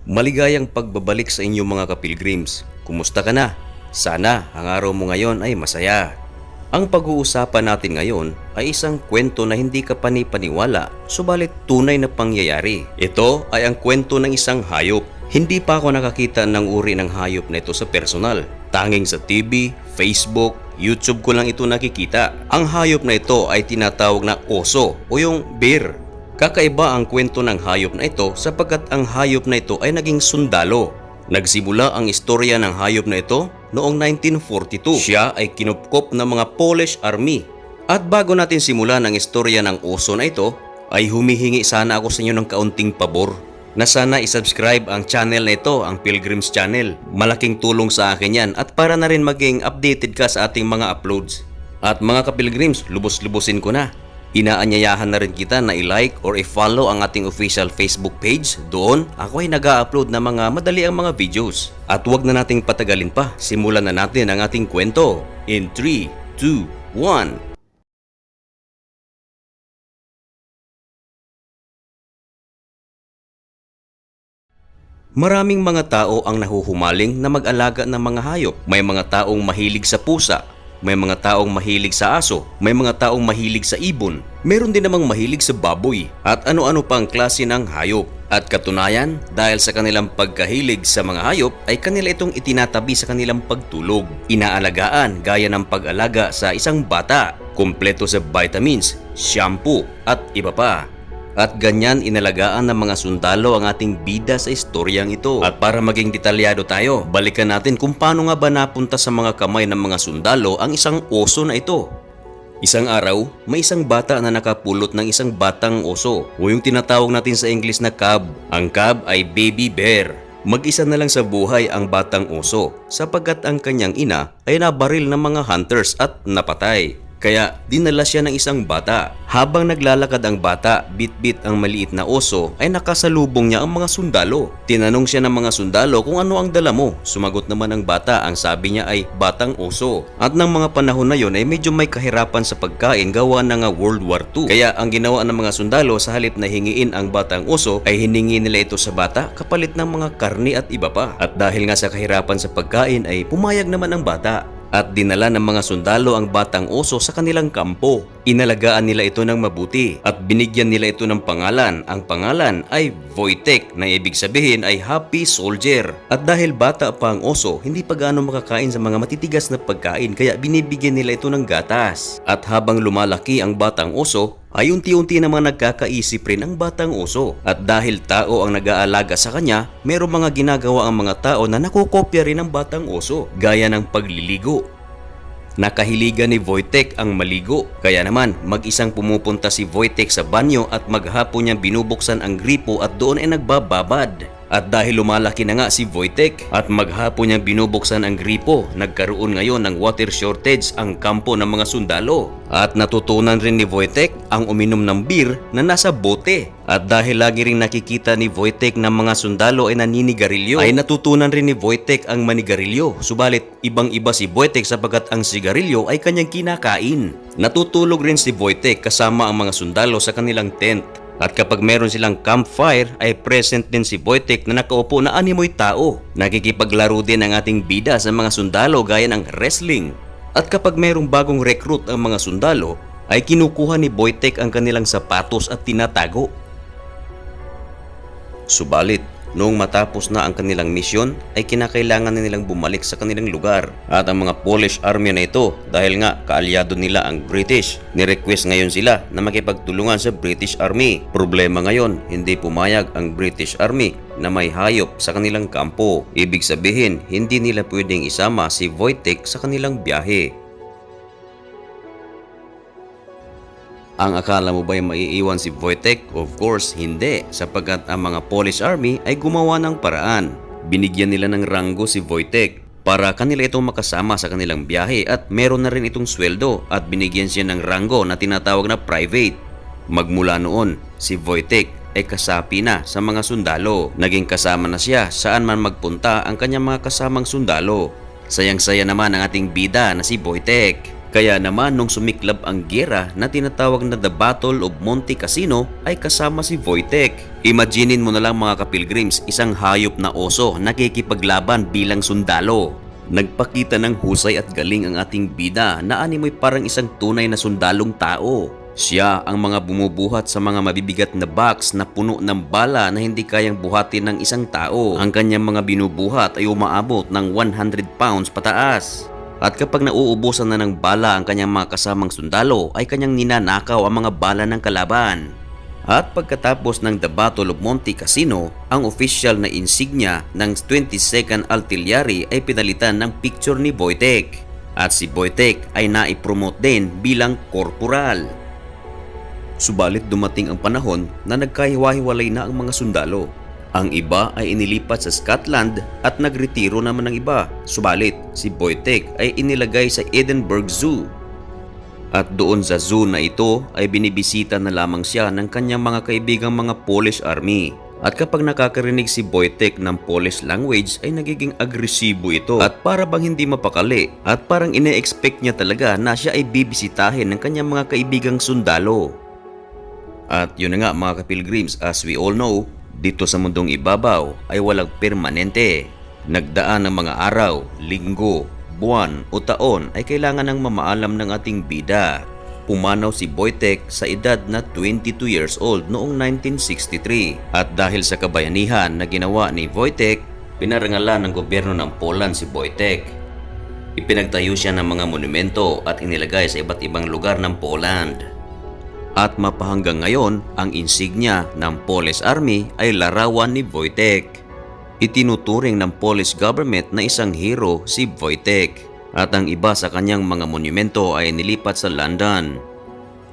Maligayang pagbabalik sa inyong mga kapilgrims. Kumusta ka na? Sana ang araw mo ngayon ay masaya. Ang pag-uusapan natin ngayon ay isang kwento na hindi ka panipaniwala, subalit tunay na pangyayari. Ito ay ang kwento ng isang hayop. Hindi pa ako nakakita ng uri ng hayop na ito sa personal. Tanging sa TV, Facebook, YouTube ko lang ito nakikita. Ang hayop na ito ay tinatawag na oso o yung bear. Kakaiba ang kwento ng hayop na ito sapagkat ang hayop na ito ay naging sundalo. Nagsimula ang istorya ng hayop na ito noong 1942. Siya ay kinupkop ng mga Polish Army. At bago natin simulan ang istorya ng oso na ito, ay humihingi sana ako sa inyo ng kaunting pabor na sana isubscribe ang channel na ito, ang Pilgrims Channel. Malaking tulong sa akin yan at para na rin maging updated ka sa ating mga uploads. At mga kapilgrims, lubos-lubosin ko na. Inaanyayahan na rin kita na i-like or i-follow ang ating official Facebook page. Doon, ako ay nag-upload ng mga madali ang mga videos. At huwag na nating patagalin pa, simulan na natin ang ating kwento. In 3, 2, 1... Maraming mga tao ang nahuhumaling na mag-alaga ng mga hayop. May mga taong mahilig sa pusa, may mga taong mahilig sa aso, may mga taong mahilig sa ibon. Meron din namang mahilig sa baboy at ano-ano pang klase ng hayop. At katunayan, dahil sa kanilang pagkahilig sa mga hayop ay kanila itong itinatabi sa kanilang pagtulog. Inaalagaan gaya ng pag-alaga sa isang bata, kumpleto sa vitamins, shampoo at iba pa. At ganyan inalagaan ng mga sundalo ang ating bida sa istoryang ito. At para maging detalyado tayo, balikan natin kung paano nga ba napunta sa mga kamay ng mga sundalo ang isang oso na ito. Isang araw, may isang bata na nakapulot ng isang batang oso o yung tinatawag natin sa English na cub. Ang cub ay baby bear. Mag-isa na lang sa buhay ang batang oso sapagkat ang kanyang ina ay nabaril ng mga hunters at napatay. Kaya dinala siya ng isang bata. Habang naglalakad ang bata, bit-bit ang maliit na oso ay nakasalubong niya ang mga sundalo. Tinanong siya ng mga sundalo kung ano ang dala mo. Sumagot naman ang bata, ang sabi niya ay batang oso. At ng mga panahon na yon ay medyo may kahirapan sa pagkain gawa ng World War II. Kaya ang ginawa ng mga sundalo sa halip na hingiin ang batang oso ay hiningi nila ito sa bata kapalit ng mga karni at iba pa. At dahil nga sa kahirapan sa pagkain ay pumayag naman ang bata. At dinala ng mga sundalo ang batang oso sa kanilang kampo. Inalagaan nila ito ng mabuti at binigyan nila ito ng pangalan. Ang pangalan ay Wojtek na ibig sabihin ay Happy Soldier. At dahil bata pa ang oso, hindi pa gaano makakain sa mga matitigas na pagkain kaya binibigyan nila ito ng gatas. At habang lumalaki ang batang oso, ay unti-unti namang nagkakaisip rin ang batang oso. At dahil tao ang nag-aalaga sa kanya, merong mga ginagawa ang mga tao na nakukopya rin ng batang oso, gaya ng pagliligo. Nakahiligan ni Wojtek ang maligo, kaya naman mag-isang pumupunta si Wojtek sa banyo at maghapon niyang binubuksan ang gripo at doon ay nagbababad. At dahil lumalaki na nga si Wojtek at maghapon niyang binubuksan ang gripo, nagkaroon ngayon ng water shortage ang kampo ng mga sundalo. At natutunan rin ni Wojtek ang uminom ng beer na nasa bote. At dahil lagi ring nakikita ni Wojtek na mga sundalo ay naninigarilyo, ay natutunan rin ni Wojtek ang manigarilyo. Subalit ibang-iba si Wojtek sapagkat ang sigarilyo ay kanyang kinakain. Natutulog rin si Wojtek kasama ang mga sundalo sa kanilang tent. At kapag meron silang campfire ay present din si Wojtek na nakaupo na animoy tao. Nakikipaglaro din ang ating bida sa mga sundalo gaya ng wrestling. At kapag merong bagong recruit ang mga sundalo ay kinukuha ni Wojtek ang kanilang sapatos at tinatago. Subalit, noong matapos na ang kanilang misyon ay kinakailangan na nilang bumalik sa kanilang lugar. At ang mga Polish Army na ito, dahil nga kaalyado nila ang British, ni-request ngayon sila na makipagtulungan sa British Army. Problema ngayon, hindi pumayag ang British Army na may hayop sa kanilang kampo. Ibig sabihin, hindi nila pwedeng isama si Wojtek sa kanilang biyahe. Ang akala mo ba'y maiiwan si Wojtek? Of course, hindi, sapagkat ang mga Polish Army ay gumawa ng paraan. Binigyan nila ng ranggo si Wojtek para kanila itong makasama sa kanilang biyahe at meron na rin itong sweldo at binigyan siya ng ranggo na tinatawag na private. Magmula noon, si Wojtek ay kasapi na sa mga sundalo. Naging kasama na siya saan man magpunta ang kanyang mga kasamang sundalo. Sayang-saya naman ang ating bida na si Wojtek. Kaya naman nung sumiklab ang giyera na tinatawag na The Battle of Monte Cassino ay kasama si Wojtek. Imaginin mo na lang mga kapilgrims, isang hayop na oso nakikipaglaban bilang sundalo. Nagpakita ng husay at galing ang ating bida na animoy parang isang tunay na sundalong tao. Siya ang mga bumubuhat sa mga mabibigat na box na puno ng bala na hindi kayang buhatin ng isang tao. Ang kanyang mga binubuhat ay umaabot ng 100 pounds pataas. At kapag nauubusan na ng bala ang kanyang mga kasamang sundalo ay kanyang ninanakaw ang mga bala ng kalaban. At pagkatapos ng The Battle of Monte Cassino, ang official na insignia ng 22nd Artillery ay pinalitan ng picture ni Wojtek. At si Wojtek ay naipromote din bilang korporal. Subalit dumating ang panahon na nagkahiwa-hiwalay na ang mga sundalo. Ang iba ay inilipat sa Scotland at nagretiro naman ng iba. Subalit si Wojtek ay inilagay sa Edinburgh Zoo. At doon sa zoo na ito ay binibisita na lamang siya ng kanyang mga kaibigang mga Polish Army. At kapag nakakarinig si Wojtek ng Polish language ay nagiging agresibo ito at para bang hindi mapakali at parang ine-expect niya talaga na siya ay bibisitahin ng kanyang mga kaibigang sundalo. At yun na nga mga kapilgrims, as we all know, dito sa mundong ibabaw ay walang permanente. Nagdaan ng mga araw, linggo, buwan o taon ay kailangan ng mamaalam ng ating bida. Pumanaw si Wojtek sa edad na 22 years old noong 1963 at dahil sa kabayanihan na ginawa ni Wojtek, pinarangalan ng gobyerno ng Poland si Wojtek. Ipinagtayo siya ng mga monumento at inilagay sa iba't ibang lugar ng Poland. At mapahanggang ngayon, ang insignia ng Polish Army ay larawan ni Wojtek. Itinuturing ng Polish government na isang hero si Wojtek at ang iba sa kanyang mga monumento ay nilipat sa London.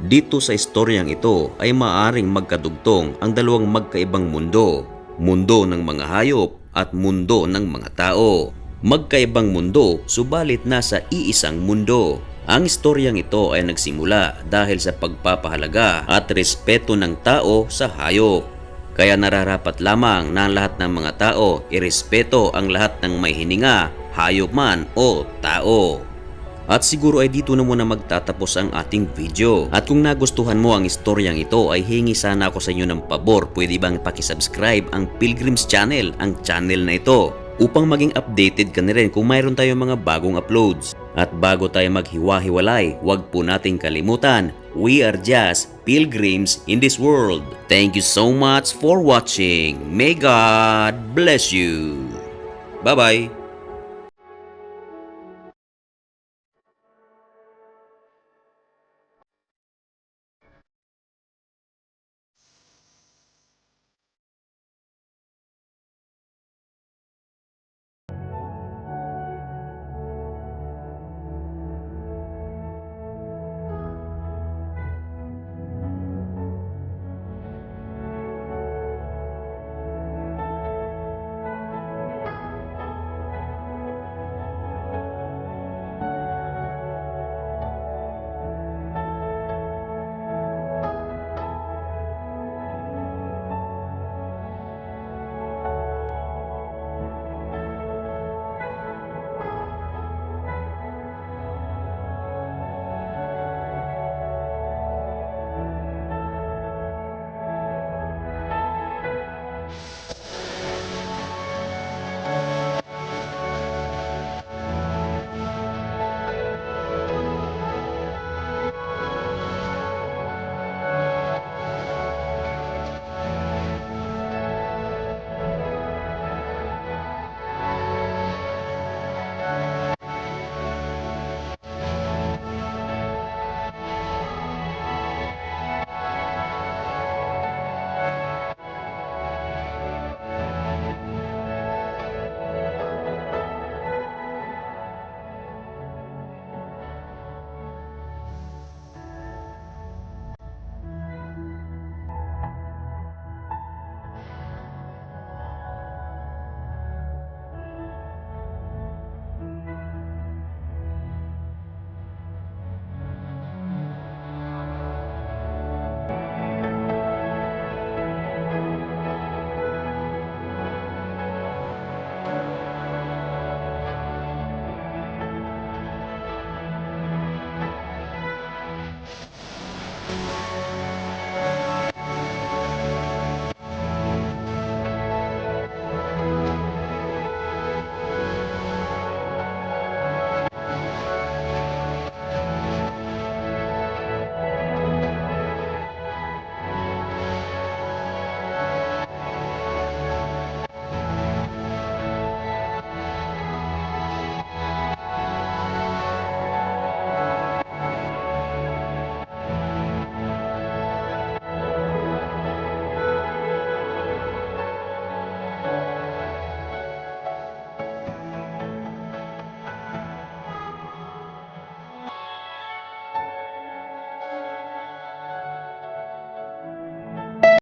Dito sa istoryang ito ay maaaring magkadugtong ang dalawang magkaibang mundo, mundo ng mga hayop at mundo ng mga tao. Magkaibang mundo subalit nasa iisang mundo. Ang istoryang ito ay nagsimula dahil sa pagpapahalaga at respeto ng tao sa hayop. Kaya nararapat lamang na ang lahat ng mga tao irespeto ang lahat ng may hininga, hayop man o tao. At siguro ay dito na muna magtatapos ang ating video. At kung nagustuhan mo ang istoryang ito ay hingi sana ako sa inyo ng pabor. Pwede bang pakisubscribe ang Pilgrims Channel, ang channel na ito, upang maging updated ka na rin kung mayroon tayong mga bagong uploads. At bago tayo maghiwa-hiwalay, huwag po nating kalimutan, we are just pilgrims in this world. Thank you so much for watching. May God bless you. Bye-bye.